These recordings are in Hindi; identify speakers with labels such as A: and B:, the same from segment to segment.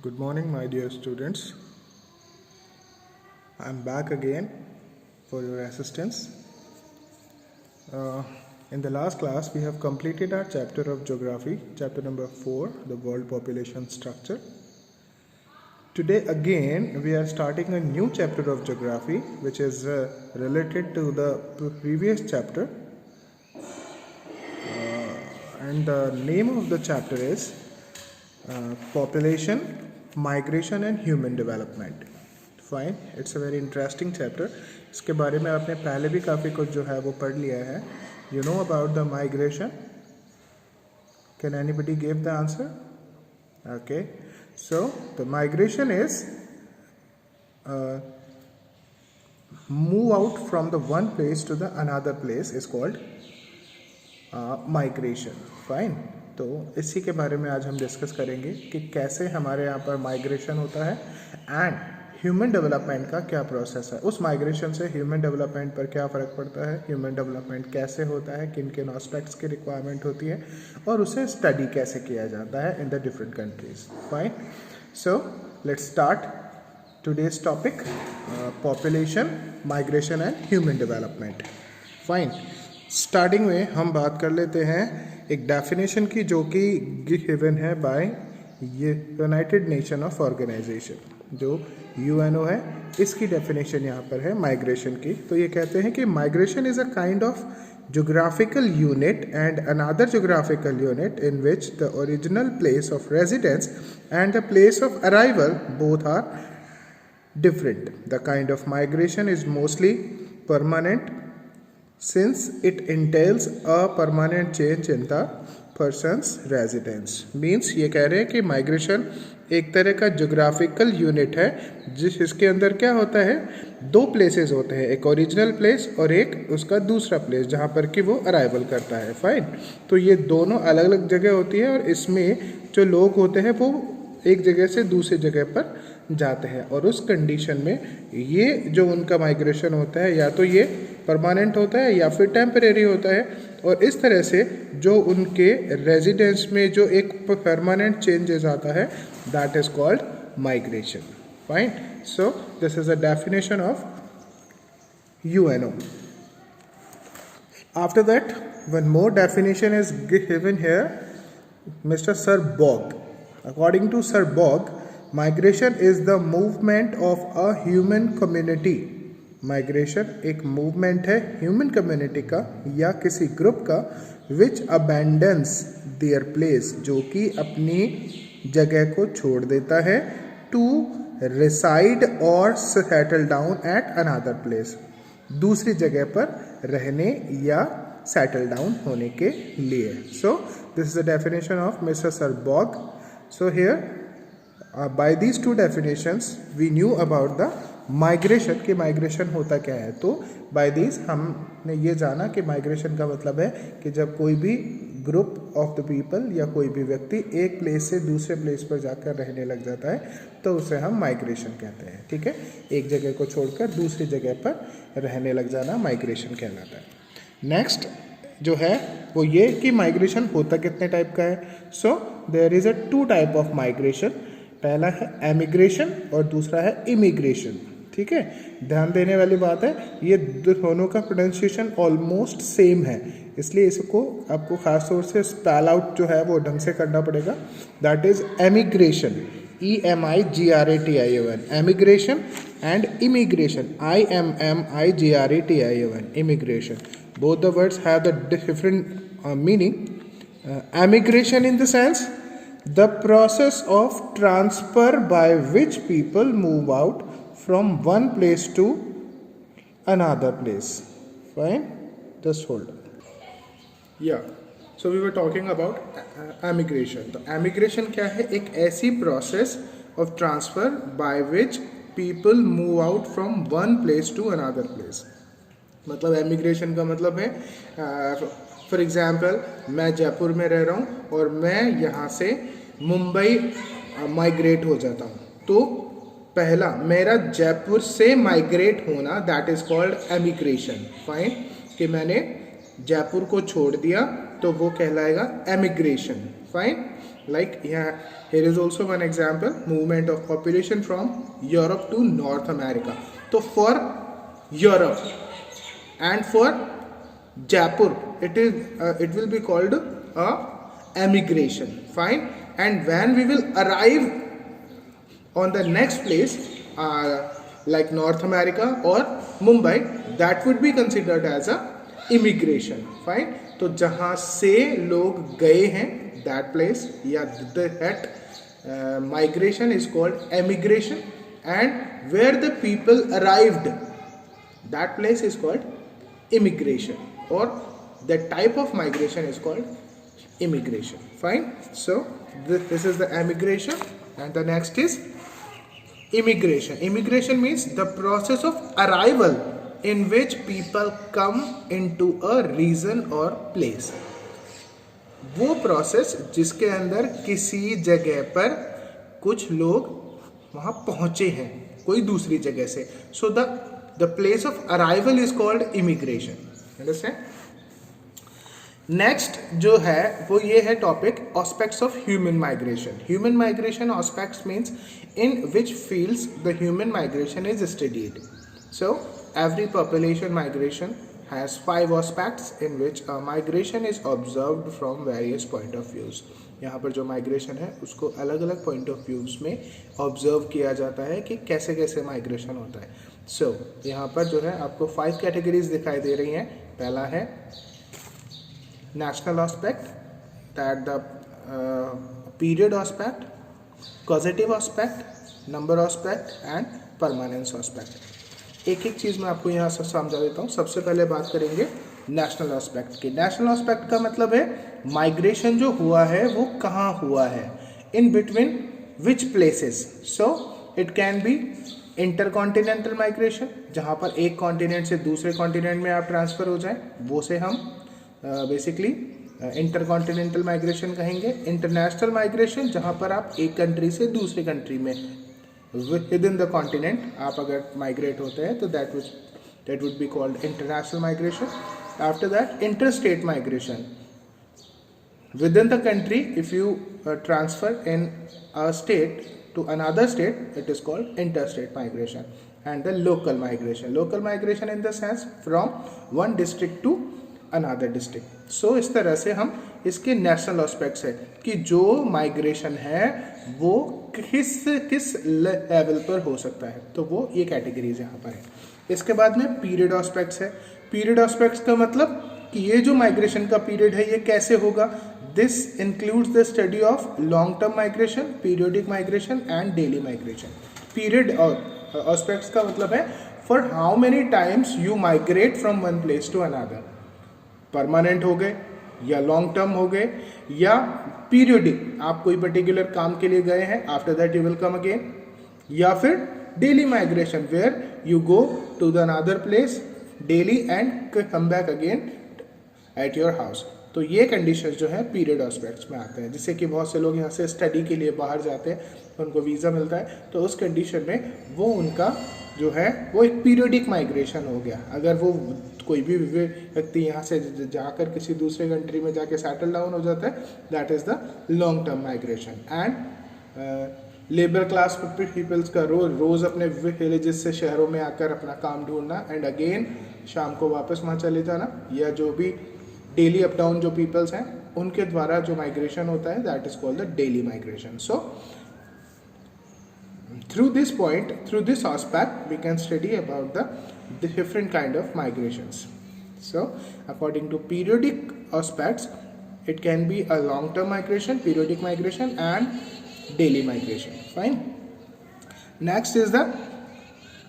A: Good morning, my dear students. I am back again for your assistance. In the last class, we have completed our chapter of geography, chapter number 4, the world population structure. Today again, we are starting a new chapter of geography, which is related to the previous chapter. And the name of the chapter is population, migration and human development. Fine, it's a very interesting chapter. इसके बारे में आपने पहले भी काफ़ी कुछ जो है वो पढ़ लिया है. You know about the migration. Can anybody give the answer? Okay, so the migration is move out from the one place to the another place is called migration. Fine, तो इसी के बारे में आज हम डिस्कस करेंगे कि कैसे हमारे यहाँ पर माइग्रेशन होता है एंड ह्यूमन डेवलपमेंट का क्या प्रोसेस है. उस माइग्रेशन से ह्यूमन डेवलपमेंट पर क्या फ़र्क पड़ता है, ह्यूमन डेवलपमेंट कैसे होता है, किन किन एस्पेक्ट्स की रिक्वायरमेंट होती है और उसे स्टडी कैसे किया जाता है in the different countries. Fine, so let's start today's topic, population, migration and human development. Fine, starting में हम बात कर लेते हैं एक डेफिनेशन की जो कि गिवन है by United Nation of Organization, जो यूएनओ है. इसकी डेफिनेशन यहाँ पर है माइग्रेशन की. तो ये कहते हैं कि migration is a kind of geographical unit and another geographical unit in which the original place of residence and the place of arrival both are different. The kind of migration is mostly permanent since it entails a permanent change in the person's residence. Means ये कह रहे हैं कि माइग्रेशन एक तरह का जोग्राफिकल यूनिट है जिसके अंदर क्या होता है, दो प्लेसेस होते हैं, एक ओरिजिनल प्लेस और एक उसका दूसरा प्लेस जहाँ पर कि वो अराइवल करता है. फाइन, तो ये दोनों अलग अलग जगह होती है और इसमें जो लोग होते हैं वो एक जगह से दूसरी जगह पर जाते हैं और उस कंडीशन में ये जो उनका माइग्रेशन होता है या तो ये परमानेंट होता है या फिर टेम्परेरी होता है. और इस तरह से जो उनके रेजिडेंस में जो एक परमानेंट चेंजेस आता है that is called migration. Fine, so this is a definition of UNO. After that one more definition is given here, mister sir Bogue. According to Sir Bog, migration is the movement of a human community. Migration एक movement है human community का या किसी group का which abandons their place, जो कि अपनी जगह को छोड़ देता है, to reside or settle down at another place, दूसरी जगह पर रहने या settle down होने के लिए. So this is the definition of Mr. Sir Bog. So here by these two definitions we knew about the migration कि migration होता क्या है. तो by these हमने ये जाना कि migration का मतलब है कि जब कोई भी group of the people या कोई भी व्यक्ति एक प्लेस से दूसरे प्लेस पर जाकर रहने लग जाता है तो उसे हम migration कहते हैं. ठीक है, एक जगह को छोड़कर दूसरी जगह पर रहने लग जाना migration कहलाता है. नेक्स्ट जो है वो ये कि माइग्रेशन होता कितने टाइप का है. So there is a two type of migration. पहला है एमिग्रेशन और दूसरा है इमिग्रेशन. ठीक है, ध्यान देने वाली बात है ये दोनों का प्रोनाउंसिएशन ऑलमोस्ट सेम है, इसलिए इसको आपको खास तौर से स्पेल आउट जो है वो ढंग से करना पड़ेगा. That is emigration, EMIGRATION, emigration, and immigration, IMMIGRATION, immigration. Both the words have the different meaning. Emigration in the sense the process of transfer by which people move out from one place to another place. Fine, just hold on. Yeah, so we were talking about emigration. तो emigration क्या है, एक ऐसी process of transfer by which people move out from one place to another place. मतलब एमिग्रेशन का मतलब है फॉर एग्ज़ाम्पल मैं जयपुर में रह रहा हूँ और मैं यहाँ से मुंबई माइग्रेट हो जाता हूँ, तो पहला मेरा जयपुर से माइग्रेट होना that is called emigration. Fine, कि मैंने जयपुर को छोड़ दिया तो वो कहलाएगा emigration. Fine, Like here is also one example, movement of population from Europe to North America. So for Europe and for Jaipur, it will be called a emigration. Fine. And when we will arrive on the next place, like North America or Mumbai, that would be considered as a immigration. Fine. तो जहाँ से लोग गए हैं, that place या that migration is called emigration, and where the people arrived, that place is called immigration, or that type of migration is called immigration. Fine. So this is the emigration, and the next is immigration. Immigration means the process of arrival in which people come into a region or place. वो प्रोसेस जिसके अंदर किसी जगह पर कुछ लोग वहां पहुंचे हैं कोई दूसरी जगह से. So the place of arrival is called immigration. Understand. Next जो है वो ये है topic aspects of human migration. Human migration aspects means in which fields the human migration is studied. So every population migration has 5 aspects in which a migration is observed from various point of views. यहाँ पर जो माइग्रेशन है उसको अलग अलग पॉइंट ऑफ व्यूज में ऑब्जर्व किया जाता है कि कैसे कैसे माइग्रेशन होता है. सो यहाँ पर जो है आपको 5 कैटेगरीज दिखाई दे रही हैं. पहला है national aspect, that the period aspect, causative aspect, number aspect and permanence aspect. एक एक चीज़ मैं आपको यहाँ से समझा देता हूँ. सबसे पहले बात करेंगे नेशनल एस्पेक्ट की. नेशनल एस्पेक्ट का मतलब है माइग्रेशन जो हुआ है वो कहाँ हुआ है, in between which places. So it can B intercontinental migration, जहाँ पर एक कॉन्टिनेंट से दूसरे कॉन्टिनेंट में आप ट्रांसफ़र हो जाए, वो से हम बेसिकली इंटरकॉन्टिनेंटल माइग्रेशन कहेंगे. इंटरनेशनल माइग्रेशन, जहाँ पर आप एक कंट्री से दूसरे कंट्री में विद इन द कॉन्टिनेंट आप अगर माइग्रेट होते हैं तो that would be called international migration. After that interstate migration, within the country if you transfer in a state to another state, it is called interstate migration. And the local migration, local migration in the sense from one district to another district. So इस तरह से हम इसके नेशनल एस्पेक्ट्स है कि जो माइग्रेशन है वो किस लेवल पर हो सकता है. तो वो ये कैटेगरीज यहाँ पर है. इसके बाद में पीरियड एस्पेक्ट्स है. पीरियड एस्पेक्ट्स का मतलब कि ये जो माइग्रेशन का पीरियड है ये कैसे होगा. This includes the study of long term migration, periodic migration and daily migration. Period aspects का मतलब है for how many times you migrate from one place to another. Permanent हो गए या लॉन्ग टर्म हो गए या पीरियोडिक, आप कोई पर्टिकुलर काम के लिए गए हैं, after that you will come again. या फिर daily migration where you go to the another place daily and come back again at your house. तो ये कंडीशन जो है पीरियड एस्पेक्ट्स में आते हैं. जिससे कि बहुत से लोग यहाँ से स्टडी के लिए बाहर जाते हैं, उनको वीज़ा मिलता है, तो उस कंडीशन में वो उनका जो है वो एक पीरियोडिक माइग्रेशन हो गया. अगर वो कोई भी व्यक्ति यहाँ से जाकर किसी दूसरे कंट्री में जाके सेटल डाउन हो जाता है, that is the long term migration. And labour class peoples का रोज़ अपने विलेजेस से शहरों में आकर अपना काम ढूंढना एंड अगेन शाम को वापस वहाँ चले जाना, या जो भी डेली अप डाउन जो पीपल्स हैं उनके द्वारा जो माइग्रेशन होता है, that is called the daily migration. So through this aspect we can study about the different kind of migrations. So according to periodic aspects, it can be a long term migration, periodic migration and daily migration. Fine. Next is the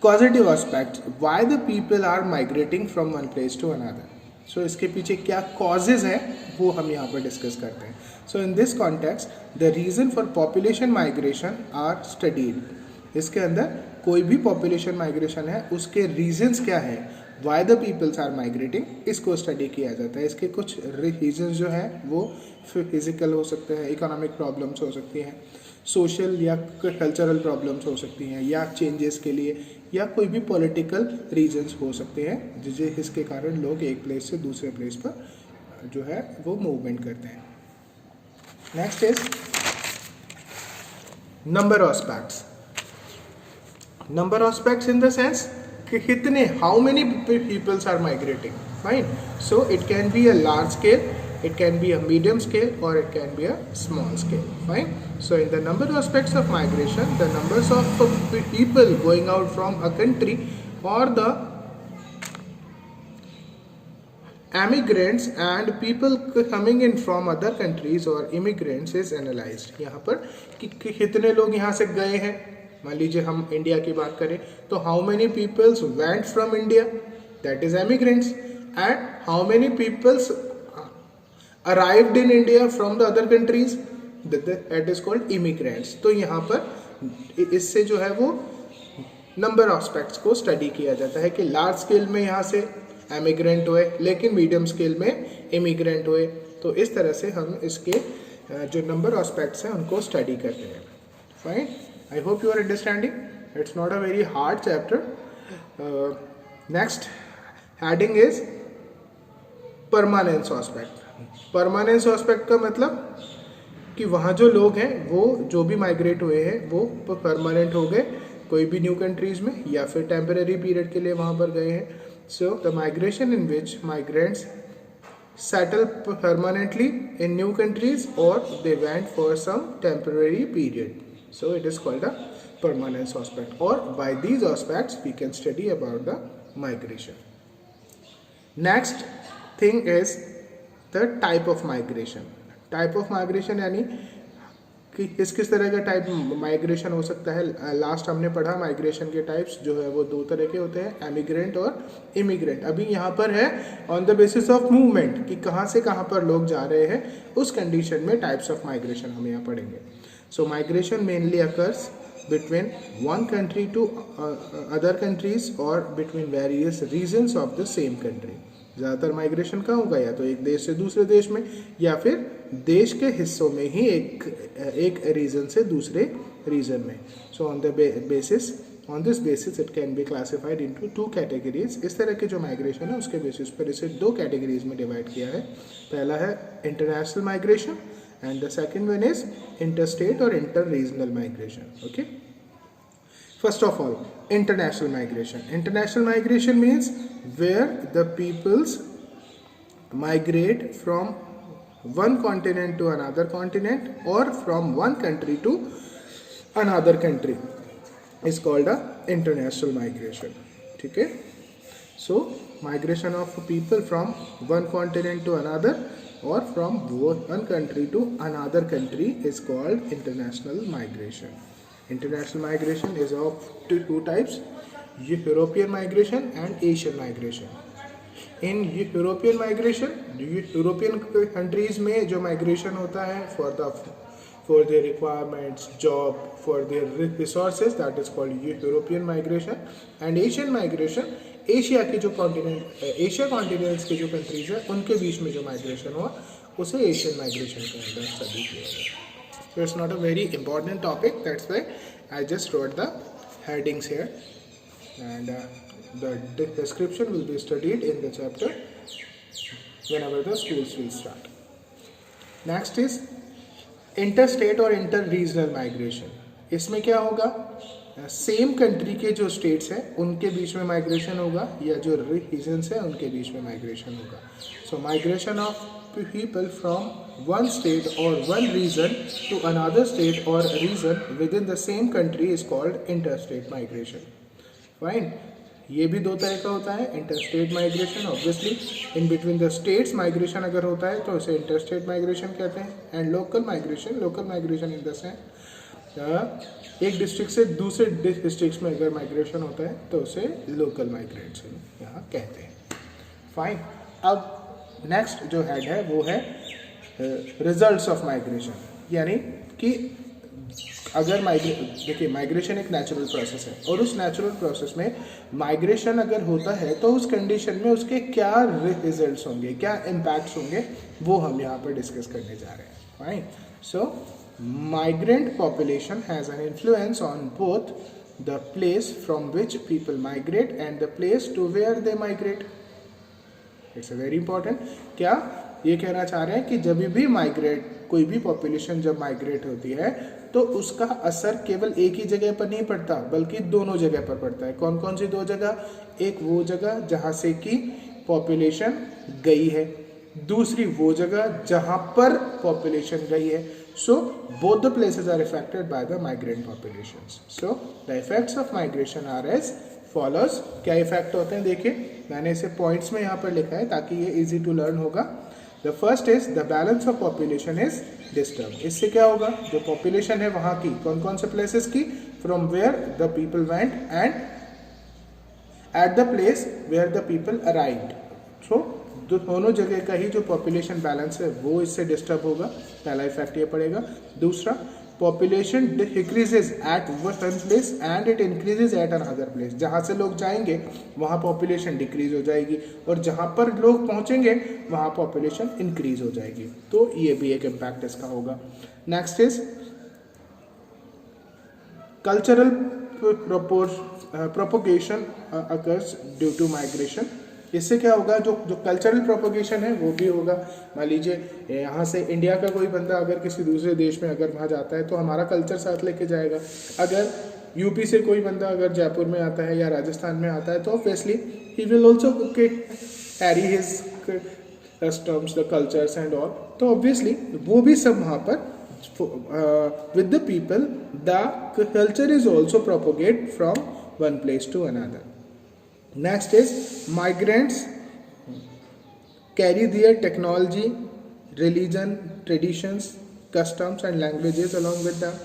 A: causative aspect, why the people are migrating from one place to another. So इसके पीछे क्या causes हैं वो हम यहाँ पर डिस्कस करते हैं. So in this context the reason for population migration are studied. इसके अंदर कोई भी पॉपुलेशन माइग्रेशन है उसके रीजंस क्या है, why the peoples are migrating, इसको स्टडी किया जाता है. इसके कुछ रीजंस जो हैं वो फिजिकल हो सकते हैं, इकोनॉमिक प्रॉब्लम्स हो सकती हैं, सोशल या कल्चरल प्रॉब्लम्स हो सकती हैं, या चेंजेस के लिए, या कोई भी पॉलिटिकल रीजंस हो सकते हैं जिसके कारण लोग एक प्लेस से दूसरे प्लेस पर जो है वो मूवमेंट करते हैं. Next is number aspects in the sense कि कितने, how many peoples are migrating, fine. So it can be a large scale, it can be a medium scale, or it can be a small scale, fine. So in the number aspects of migration, the numbers of people going out from a country or the immigrants and people coming in from other countries or immigrants is analyzed. यहाँ पर कि कितने लोग यहाँ से गए हैं. मान लीजिए हम इंडिया की बात करें तो how many peoples went from India, that is immigrants, and how many peoples arrived in India from the other countries, that is called immigrants. तो यहाँ पर इससे जो है वो नंबर ऑस्पेक्ट्स को स्टडी किया जाता है कि लार्ज स्केल में यहाँ से एमिग्रेंट हुए लेकिन मीडियम स्केल में इमिग्रेंट हुए. तो इस तरह से हम इसके जो नंबर ऑस्पेक्ट्स हैं उनको स्टडी करते हैं. Fine, I hope you are understanding. It's not a very hard chapter. Next heading is permanence aspect. Permanence aspect का मतलब कि वहाँ जो लोग हैं वो जो भी माइग्रेट हुए हैं वो परमानेंट हो गए कोई भी न्यू कंट्रीज़ में या फिर टेम्परेरी पीरियड के लिए वहाँ पर गए हैं. So the migration in which migrants settle permanently in new countries और they went for some temporary period. So it is called the permanence aspect, और by these aspects we can study about the migration. Next thing is the type of migration. Type of migration यानी कि किस तरह का टाइप माइग्रेशन हो सकता है. लास्ट हमने पढ़ा माइग्रेशन के टाइप्स जो है वो दो तरह के होते हैं, एमिग्रेंट और इमिग्रेंट. अभी यहाँ पर है on the basis of movement कि कहाँ से कहाँ पर लोग जा रहे हैं, उस कंडीशन में टाइप्स ऑफ माइग्रेशन हम यहाँ पढ़ेंगे. So migration mainly occurs between one country to other countries और between various regions of the same country. ज़्यादातर माइग्रेशन कहाँ होगा, या तो एक देश से दूसरे देश में या फिर देश के हिस्सों में ही एक रीजन से दूसरे रीजन में. So on this basis it can be classified into 2 categories. इस तरह के जो माइग्रेशन है उसके बेसिस पर इसे 2 कैटेगरीज में डिवाइड किया है. पहला है international migration and the second one is interstate और inter regional migration. Okay, first of all, international migration. International migration means where the peoples migrate from one continent to another continent or from one country to another country is called a international migration. ठीक है. So migration of people from one continent to another or from one country to another country is called international migration. International migration is of two types, European migration and Asian migration. In European migration, European countries में जो migration होता है for their requirements, job, for their resources, that is called European migration. And Asian migration, Asia के जो कॉन्टिनेंट, एशिया कॉन्टिनेंट्स के जो कंट्रीज है उनके बीच में जो माइग्रेशन हुआ उसे एशियन माइग्रेशन के अंदर स्टडी किया गया. So it's not a very important topic, that's why I just wrote the headings here, and the description will be studied in the chapter whenever the schools will start. Next is interstate और inter-regional migration. इसमें क्या होगा, सेम कंट्री के जो स्टेट्स हैं उनके बीच में माइग्रेशन होगा या जो रीजन्स हैं उनके बीच में माइग्रेशन होगा. So migration of people from one state or one region to another state or region within the same country is called interstate migration. Fine. ये भी 2 तरह का होता है. Interstate migration obviously in between the states migration अगर होता है तो उसे इंटरस्टेट माइग्रेशन कहते हैं. And local migration in the sense एक डिस्ट्रिक्ट से दूसरे डिस्ट्रिक्ट्स में अगर माइग्रेशन होता है तो उसे लोकल माइग्रेशन यहाँ कहते हैं. फाइन. अब नेक्स्ट जो हेड है वो है रिजल्ट्स ऑफ माइग्रेशन. यानी कि अगर देखिए माइग्रेशन एक नेचुरल प्रोसेस है और उस नेचुरल प्रोसेस में माइग्रेशन अगर होता है तो उस कंडीशन में उसके क्या रिजल्ट्स होंगे, क्या इम्पैक्ट्स होंगे, वो हम यहाँ पर डिस्कस करने जा रहे हैं. Fine. So migrant population has an influence on both the place from which people migrate and the place to where they migrate. It's very important. क्या ये कहना चाह रहे हैं कि जब भी माइग्रेट कोई भी पॉपुलेशन जब माइग्रेट होती है तो उसका असर केवल एक ही जगह पर नहीं पड़ता बल्कि दोनों जगह पर पड़ता है। कौन कौन सी दो जगह? एक वो जगह जहाँ से कि पॉपुलेशन गई है, दूसरी वो जगह जहाँ पर पॉपुलेशन गई है। So both the places are affected by the migrant populations. So the effects of migration are as follows. क्या इफेक्ट होते हैं देखिए, मैंने इसे पॉइंट्स में यहाँ पर लिखा है ताकि ये इजी टू लर्न होगा। The first is the balance of population is disturb. इससे क्या होगा? जो पॉपुलेशन है वहाँ की, कौन कौन से प्लेसेस की? From where the people went and at the place where the people arrived. So दोनों जगह का ही जो पॉपुलेशन बैलेंस है वो इससे डिस्टर्ब होगा, पहला इफेक्ट ये पड़ेगा। दूसरा, population decreases at one place and it increases at another place. जहाँ से लोग जाएंगे वहाँ पॉपुलेशन डिक्रीज हो जाएगी और जहाँ पर लोग पहुँचेंगे वहाँ पॉपुलेशन इंक्रीज हो जाएगी। तो ये भी एक इम्पैक्ट इसका होगा। Next is cultural propagation occurs due to migration. इससे क्या होगा? जो कल्चरल प्रोपोगेशन है वो भी होगा। मान लीजिए यहाँ से इंडिया का कोई बंदा अगर किसी दूसरे देश में अगर वहाँ जाता है तो हमारा कल्चर साथ लेके जाएगा। अगर यूपी से कोई बंदा अगर जयपुर में आता है या राजस्थान में आता है तो obviously he will also carry his customs, the cultures and all. तो ऑब्वियसली वो भी सब वहाँ पर with the people, the culture is also propagate from one place to another. Next is migrants carry their technology, religion, traditions, customs and languages along with them.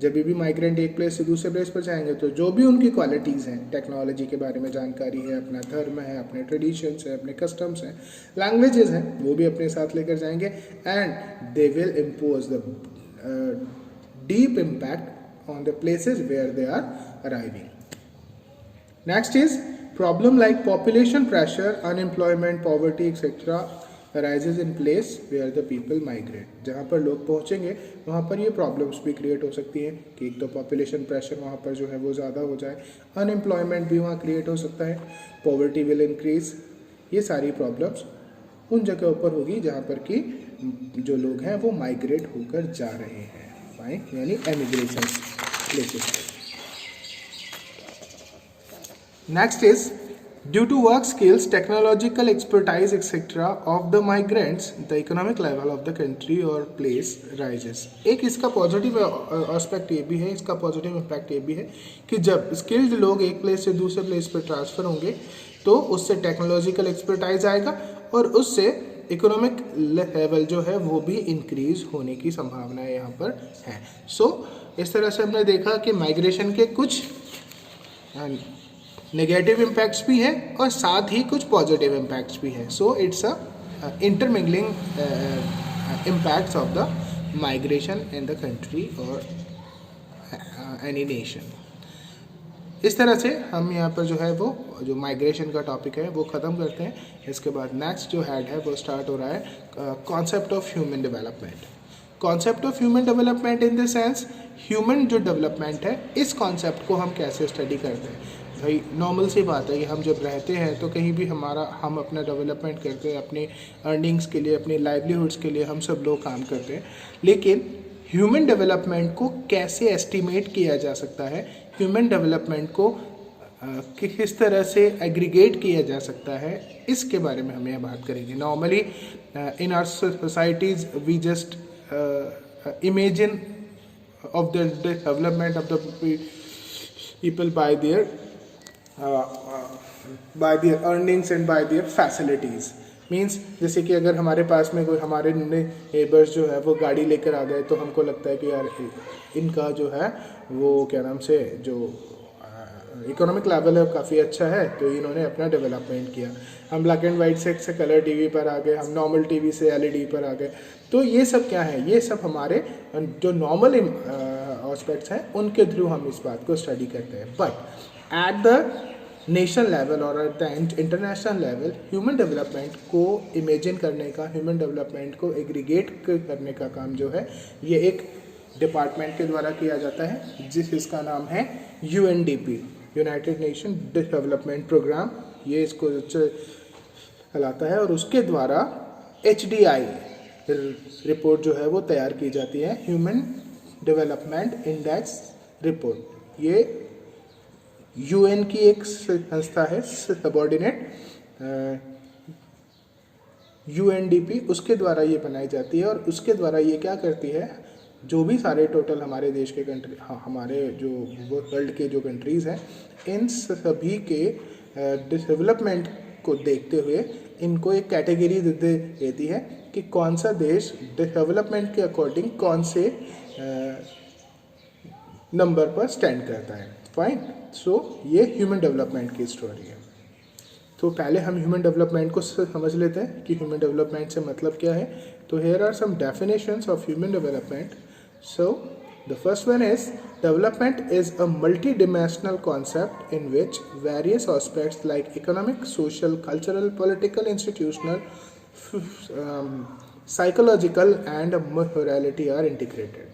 A: जब भी माइग्रेंट एक प्लेस से दूसरे प्लेस पर जाएंगे तो जो भी उनकी क्वालिटीज़ हैं, टेक्नोलॉजी के बारे में जानकारी है, अपना धर्म है, अपने ट्रेडिशंस है, अपने कस्टम्स हैं, लैंग्वेजेस हैं, वो भी अपने साथ लेकर जाएंगे and they will impose the deep impact on the places where they are arriving. Next is problem like population pressure, unemployment, poverty etc. arises in place where the people migrate. जहाँ पर लोग पहुँचेंगे वहाँ पर ये प्रॉब्लम्स भी क्रिएट हो सकती हैं कि एक तो पॉपुलेशन प्रेशर वहाँ पर जो है वो ज़्यादा हो जाए, अनएम्प्लॉयमेंट भी वहाँ क्रिएट हो सकता है, पॉवर्टी विल इंक्रीज। ये सारी प्रॉब्लम्स उन जगहों पर होगी जहाँ पर कि जो लोग हैं वो माइग्रेट होकर जा रहे हैं, यानी emigration places. Next is due to work skills, technological expertise etcetera of the migrants the economic level of the country और प्लेस राइजेस। एक इसका पॉजिटिव एस्पेक्ट ये भी है, इसका पॉजिटिव इम्पैक्ट ये भी है कि जब स्किल्ड लोग एक प्लेस से दूसरे प्लेस पर ट्रांसफ़र होंगे तो उससे टेक्नोलॉजिकल एक्सपर्टाइज आएगा और उससे इकोनॉमिक लेवल जो है वो भी इंक्रीज होने की संभावना यहाँ पर है। सो इस तरह से हमने देखा कि माइग्रेशन के कुछ नेगेटिव इम्पैक्ट्स भी हैं और साथ ही कुछ पॉजिटिव इम्पैक्ट्स भी हैं। So it's a intermingling impacts of the migration in the country और एनी नेशन। इस तरह से हम यहाँ पर जो है वो जो माइग्रेशन का टॉपिक है वो ख़त्म करते हैं। इसके बाद नेक्स्ट जो हेड है वो स्टार्ट हो रहा है concept of human development. Concept of human development in the sense human जो डेवलपमेंट है इस कॉन्सेप्ट को हम कैसे स्टडी करते हैं। भाई नॉर्मल सी बात है कि हम जब रहते हैं तो कहीं भी हम अपना डेवलपमेंट करते हैं, अपने अर्निंग्स के लिए, अपने लाइवलीहुड्स के लिए हम सब लोग काम करते हैं, लेकिन ह्यूमन डेवलपमेंट को कैसे एस्टिमेट किया जा सकता है, ह्यूमन डेवलपमेंट को किस तरह से एग्रीगेट किया जा सकता है, इसके बारे में हम यहाँ बात करेंगे। Normally in our societies we just imagine of the development of the people by their earnings and by their facilities. Means जैसे कि अगर हमारे पास में कोई हमारे नेबर्स जो है वो गाड़ी लेकर आ गए तो हमको लगता है कि यार इनका जो है वो क्या नाम से जो इकोनॉमिक लेवल है काफ़ी अच्छा है तो इन्होंने अपना डेवलपमेंट किया। हम ब्लैक एंड वाइट से कलर टीवी पर आ गए, हम नॉर्मल टीवी से एलईडी पर आ गए। तो ये सब क्या है, ये सब हमारे जो नॉर्मल एस्पेक्ट्स हैं उनके थ्रू हम इस बात को स्टडी करते हैं। But at the nation level और at the international level human development को इमेजिन करने का, ह्यूमन डेवलपमेंट को एग्रीगेट करने का काम जो है ये एक डिपार्टमेंट के द्वारा किया जाता है जिसका नाम है UNDP, United Nation development programme. ये इसको चलाता है और उसके द्वारा HDI रिपोर्ट जो है वो तैयार की जाती है ह्यूमन डेवलपमेंट इंडेक्स रिपोर्ट। ये यूएन की एक संस्था है, सबऑर्डिनेट यूएनडीपी, उसके द्वारा ये बनाई जाती है। और उसके द्वारा ये क्या करती है, जो भी सारे टोटल हमारे देश के कंट्री, हमारे जो वर्ल्ड के जो कंट्रीज़ हैं, इन सभी के डेवलपमेंट को देखते हुए इनको एक कैटेगरी देती है कि कौन सा देश डेवलपमेंट के अकॉर्डिंग कौन से नंबर पर स्टैंड करता है। फाइन, सो ये ह्यूमन डेवलपमेंट की स्टोरी है। तो पहले हम ह्यूमन डेवलपमेंट को समझ लेते हैं कि ह्यूमन डेवलपमेंट से मतलब क्या है। तो here are some definitions of human development. So the first one is development is a मल्टी-dimensional concept in which various aspects like economic, social, cultural, political, institutional, psychological and morality are integrated।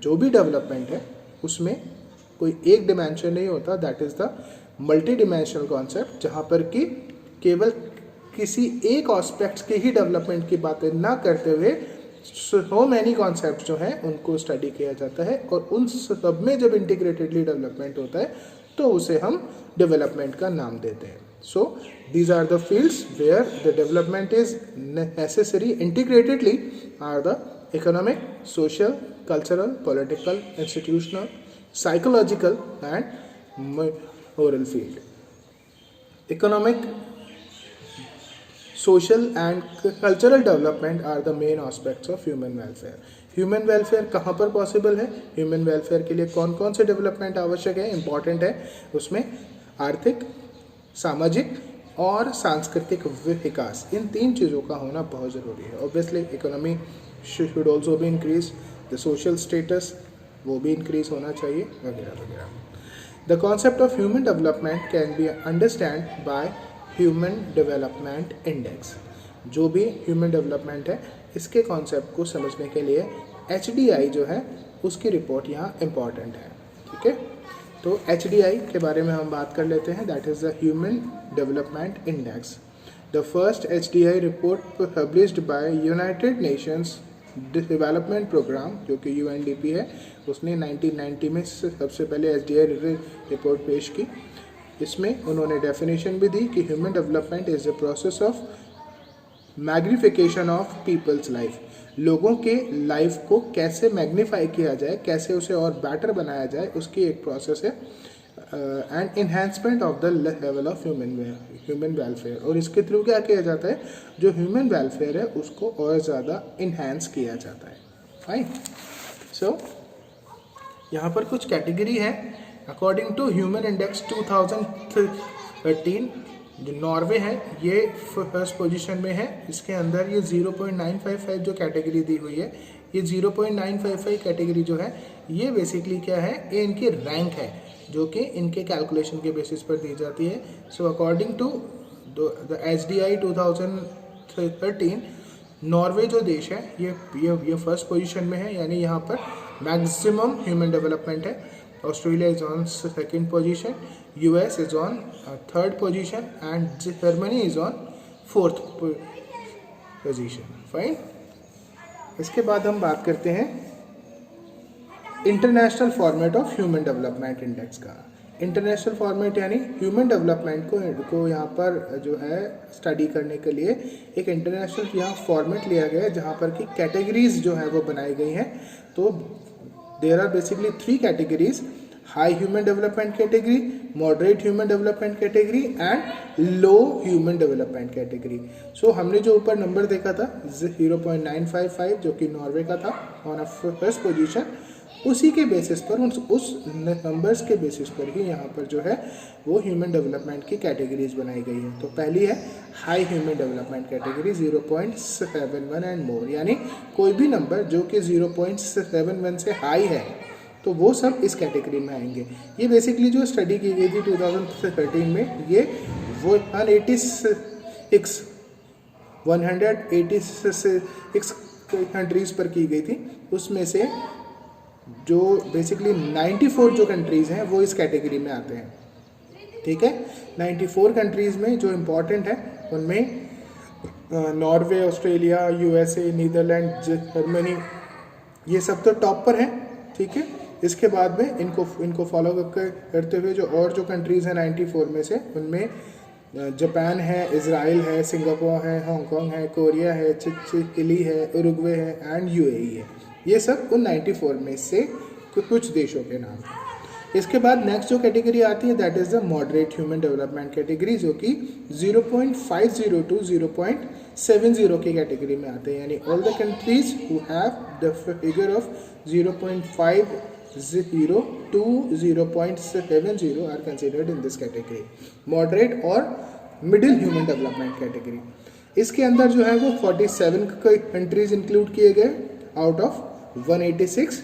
A: जो भी डेवलपमेंट है उसमें कोई एक डिमेंशन नहीं होता, that is the multi dimensional concept, जहाँ पर कि केवल किसी एक एस्पेक्ट्स के ही डेवलपमेंट की बातें ना करते हुए सो मैनी कॉन्सेप्ट जो हैं उनको स्टडी किया जाता है। और उन सब में जब इंटीग्रेटेडली डेवलपमेंट होता है तो उसे हम डेवलपमेंट का नाम देते हैं। So these are the fields where the development is necessary integratedly are the economic, social, cultural, political, institutional, psychological and moral field. Economic, social and cultural development are the main aspects of human welfare. Human welfare कहाँ पर पॉसिबल है, ह्यूमन वेलफेयर के लिए कौन कौन से डेवलपमेंट आवश्यक है, इंपॉर्टेंट है। उसमें आर्थिक, सामाजिक और सांस्कृतिक विकास, इन तीन चीज़ों का होना बहुत ज़रूरी है। Obviously economy should also be increased, the social status वो भी increase होना चाहिए, वगैरह वगैरह। The concept of human development can be understand by Human Development Index। जो भी human development है इसके concept को समझने के लिए HDI जो है उसकी रिपोर्ट यहाँ important है। ठीक है, तो HDI के बारे में हम बात कर लेते हैं, that is the Human Development Index। The first HDI report published by United Nations development programme जो कि UNDP है, उसने 1990 में सबसे पहले HDI रिपोर्ट पेश की। इसमें उन्होंने डेफिनेशन भी दी कि human development is the process of magnification of people's life. लोगों के लाइफ को कैसे मैग्नीफाई किया जाए, कैसे उसे और बेटर बनाया जाए, उसकी एक प्रोसेस है। And enhancement of the level of human welfare. और इसके थ्रू क्या किया जाता है, जो ह्यूमन वेलफेयर है उसको और ज़्यादा इन्हेंस किया जाता है। फाइन, सो यहाँ पर कुछ कैटेगरी है। अकॉर्डिंग टू ह्यूमन इंडेक्स 2013, जो नॉर्वे है ये फर्स्ट पोजीशन में है। इसके अंदर ये 0.955 जो कैटेगरी दी हुई है, ये 0.955 कैटेगरी जो है ये बेसिकली क्या है, ये इनकी रैंक है जो कि इनके कैलकुलेशन के बेसिस पर दी जाती है। So according to the HDI 2013, Norway जो देश है ये फर्स्ट पोजीशन में है, यानी यहाँ पर मैक्सिमम ह्यूमन डेवलपमेंट है। Australia is on second position, US is on third position and Germany is on fourth position. Fine, इसके बाद हम बात करते हैं international format of human development index का। इंटरनेशनल फॉर्मेट यानी ह्यूमन डेवलपमेंट को यहाँ पर जो है स्टडी करने के लिए एक इंटरनेशनल यहाँ फॉर्मेट लिया गया है, जहाँ पर कि कैटेगरीज जो है वो बनाई गई हैं। तो there are basically 3 categories, high human development category, moderate human development category and low human development category. So हमने जो ऊपर नंबर देखा था 0.955 जो कि नॉर्वे का था ऑन अ फर्स्ट पोजीशन, उसी के बेसिस पर उस नंबर्स के बेसिस पर ही यहाँ पर जो है वो ह्यूमन डेवलपमेंट की कैटेगरीज बनाई गई है। तो पहली है high human development category 0.71 and more, यानी कोई भी नंबर जो कि 0.71 से हाई है तो वो सब इस कैटेगरी में आएंगे। ये बेसिकली जो स्टडी की गई थी 2013 में, ये वो 186 कंट्रीज़ पर की गई थी। उसमें से जो बेसिकली 94 जो कंट्रीज़ हैं वो इस कैटेगरी में आते हैं। ठीक है, 94 कंट्रीज़ में जो इम्पोर्टेंट है उनमें Norway, Australia, USA, Netherland, Germany, ये सब तो टॉप पर है, ठीक है। इसके बाद में इनको फॉलो करते हुए जो कंट्रीज़ हैं 94 में से, उनमें जापान है, इज़राइल है, सिंगापुर है, हांगकांग है, कोरिया है, चिली है, उरुग्वे है एंड यूएई है। ये सब उन 94 में से कुछ देशों के नाम हैं। इसके बाद नेक्स्ट जो कैटेगरी आती है that is the moderate human development category, जो कि 0.50 to 0.70 की कैटेगरी में आते हैं, यानी all the countries who have the figure of 0.50 to 0.70 are considered in this category, moderate और मिडिल ह्यूमन डेवलपमेंट कैटेगरी। इसके अंदर जो है वो 47 कंट्रीज इंक्लूड किए गए आउट ऑफ 186।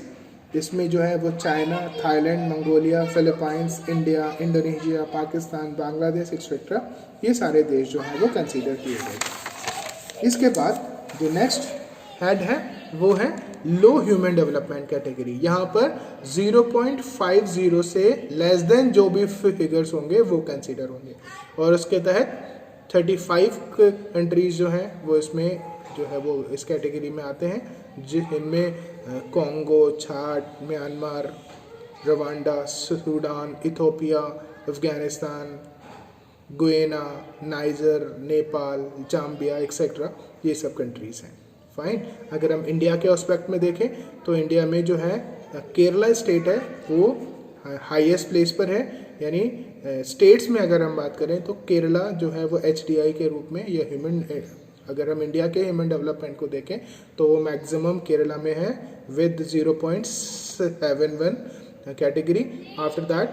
A: इसमें जो है वो China, Thailand, Mongolia, Philippines, India, Indonesia, Pakistan, Bangladesh etcetera, ये सारे देश जो हैं वो कंसीडर किए गए। इसके बाद जो नेक्स्ट हेड है वो है लो ह्यूमन डेवलपमेंट कैटेगरी। यहाँ पर 0.50 से लेस देन जो भी फिगर्स होंगे वो कंसीडर होंगे, और उसके तहत 35 कंट्रीज जो हैं वो इसमें जो है वो इस कैटेगरी में आते हैं, जिनमें Congo, Chad, Myanmar, Rwanda, Sudan, Ethiopia, Afghanistan, Guinea, Niger, Nepal, Zambia etcetera, ये सब कंट्रीज़ हैं। फाइन। अगर हम इंडिया के एस्पेक्ट में देखें तो इंडिया में जो है केरला स्टेट है वो हाईएस्ट प्लेस पर है, यानी स्टेट्स में अगर हम बात करें तो केरला जो है वो HDI के रूप में या अगर हम इंडिया के ह्यूमन डेवलपमेंट को देखें तो वो मैक्सिमम केरला में है with 0.71 category. After that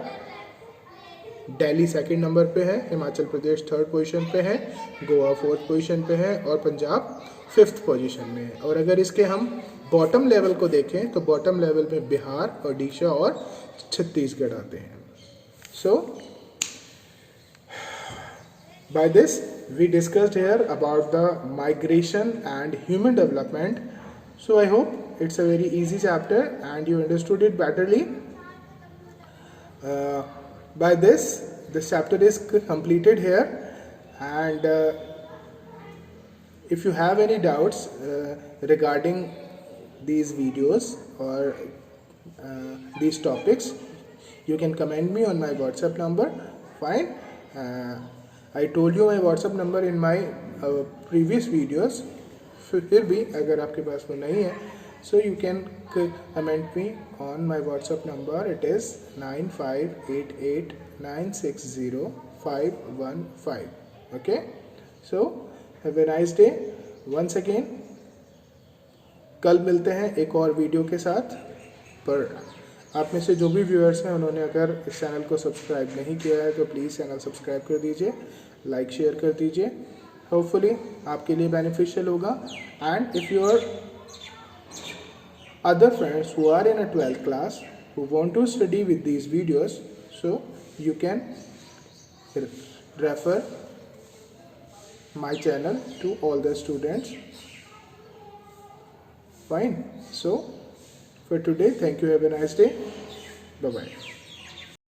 A: Delhi second number पे है, हिमाचल प्रदेश थर्ड पोजीशन पे है, गोवा फोर्थ पोजीशन पे है और पंजाब फिफ्थ पोजीशन में है। और अगर इसके हम बॉटम लेवल को देखें तो बॉटम लेवल में बिहार, ओडिशा और छत्तीसगढ़ आते हैं। So by this we discussed here about the migration and human development. So I hope it's a very easy chapter and you understood it betterly. By this chapter is completed here, and if you have any doubts regarding these videos or these topics, you can comment me on my WhatsApp number. Fine. I told you my WhatsApp number in my previous videos. फिर भी अगर आपके पास वो नहीं है, so you can comment me on my WhatsApp number. It is 9588960515. Okay, so have a nice day once again. कल मिलते हैं एक और वीडियो के साथ। पर आप में से जो भी व्यूअर्स हैं उन्होंने अगर इस चैनल को सब्सक्राइब नहीं किया है तो प्लीज़ चैनल सब्सक्राइब कर दीजिए, लाइक शेयर कर दीजिए। होपफुली आपके लिए बेनिफिशियल होगा। And if your other friends who are in a 12th class who want to study with these videos, so you can refer my channel to all the students. Fine. So for today, thank you. Have a nice day. Bye bye.